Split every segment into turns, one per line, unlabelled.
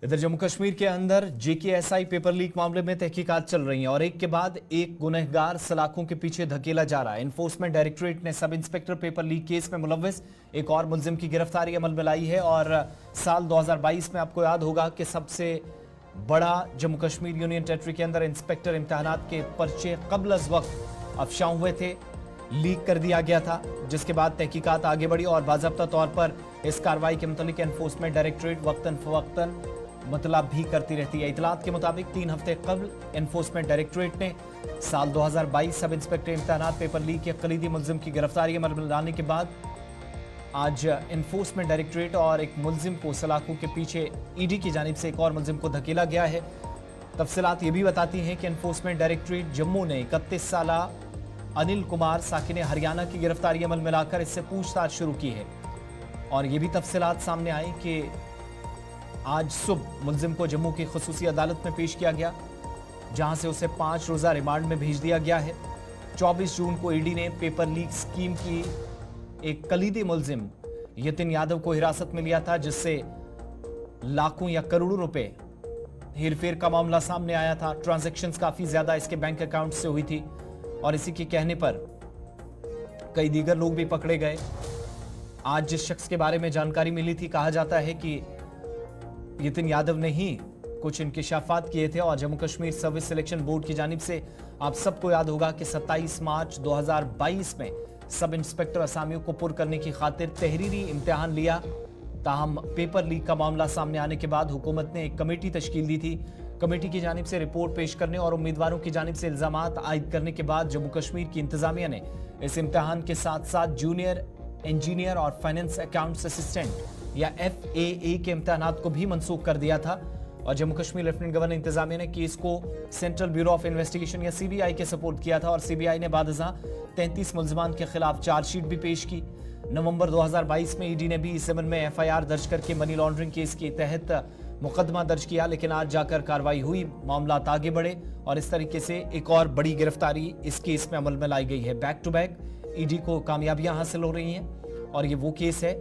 इधर जम्मू कश्मीर के अंदर जेकेएसआई पेपर लीक मामले में तहकीकात चल रही है और एक के बाद एक गुनहगार सलाखों के पीछे धकेला जा रहा है। एनफोर्समेंट डायरेक्टरेट ने sub inspector paper leak case में मुलव्विस एक और मुलजिम की गिरफ्तारी अमल में लाई है। और साल 2022 में आपको याद होगा कि सबसे बड़ा जम्मू कश्मीर यूनियन टेरिटरी के अंदर इंस्पेक्टर इम्तिहानात के पर्चे कबल अज वक्त अफशां हुए थे, लीक कर दिया गया था, जिसके बाद तहकीकात आगे बढ़ी और बाज़ाब्ता तौर पर इस कार्रवाई के मुतालिक एनफोर्समेंट डायरेक्टरेट वक्तन फवक्तन मतलब भी करती रहती है। इतलात के मुताबिक 3 हफ्ते कबल एनफोर्समेंट डायरेक्टरेट ने साल 2022 सब इंस्पेक्टर इम्तिहानात पेपर लीक के कलीदी मुलजिम की गिरफ्तारी अमल में लाने के बाद आज एनफोर्समेंट डायरेक्टरेट और एक मुलजिम को सलाखों के पीछे ईडी की जानिब से एक और मुलजिम को धकेला गया है। तफसीलात ये भी बताती हैं कि एनफोर्समेंट डायरेक्टरेट जम्मू ने 31 साला अनिल कुमार साकिन हरियाणा की गिरफ्तारी अमल में लाकर इससे पूछताछ शुरू की है। और ये भी तफसीलात सामने आई कि आज सुबह मुलजिम को जम्मू की खुसूसी अदालत में पेश किया गया, जहां से उसे 5 रोजा रिमांड में भेज दिया गया है। 24 जून को ईडी ने पेपर लीक स्कीम की एक कलीदी मुलजिम यतिन यादव को हिरासत में लिया था, जिससे लाखों या करोड़ों रुपए हेरफेर का मामला सामने आया था। ट्रांजैक्शंस काफी ज्यादा इसके बैंक अकाउंट से हुई थी और इसी के कहने पर कई दीगर लोग भी पकड़े गए। आज जिस शख्स के बारे में जानकारी मिली थी, कहा जाता है कि यतिन यादव ने ही कुछ इंकिशाफात किए थे और Jammu Kashmir service selection board की जानिब से आप सबको याद होगा कि 27 मार्च 2022 में सब इंस्पेक्टर असामियों को पुर करने की खातिर तहरीरी इम्तिहान लिया। ताहम पेपर लीक का मामला सामने आने के बाद हुकूमत ने एक कमेटी तश्कील दी थी। कमेटी की जानिब से रिपोर्ट पेश करने और उम्मीदवारों की जानिब से इल्जामात आयद करने के बाद जम्मू कश्मीर की इंतजामिया ने इस इम्तिहान के साथ साथ जूनियर इंजीनियर और फाइनेंस अकाउंट्स असिस्टेंट या FAA के इम्तिहानात को भी मनसूख कर दिया था। और जम्मू कश्मीर लेफ्टिनेंट गवर्नर इंतजामिया ने केस को सेंट्रल ब्यूरो ऑफ इन्वेस्टिगेशन या CBI के सपोर्ट किया था और CBI ने बादशाह 33 मुलजमान के खिलाफ चार्जशीट भी पेश की। नवंबर 2022 में ईडी ने भी इस ज़मन में FIR दर्ज करके मनी लॉन्ड्रिंग केस के तहत मुकदमा दर्ज किया, लेकिन आज जाकर कार्रवाई हुई, मामला आगे बढ़े और इस तरीके से एक और बड़ी गिरफ्तारी इस केस में अमल में लाई गई है। बैक टू बैक ईडी को कामयाबियां हासिल हो रही हैं और ये वो केस है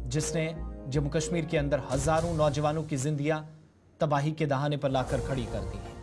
जिसने जम्मू कश्मीर के अंदर हजारों नौजवानों की जिंदगियां तबाही के दहाने पर लाकर खड़ी कर दी है।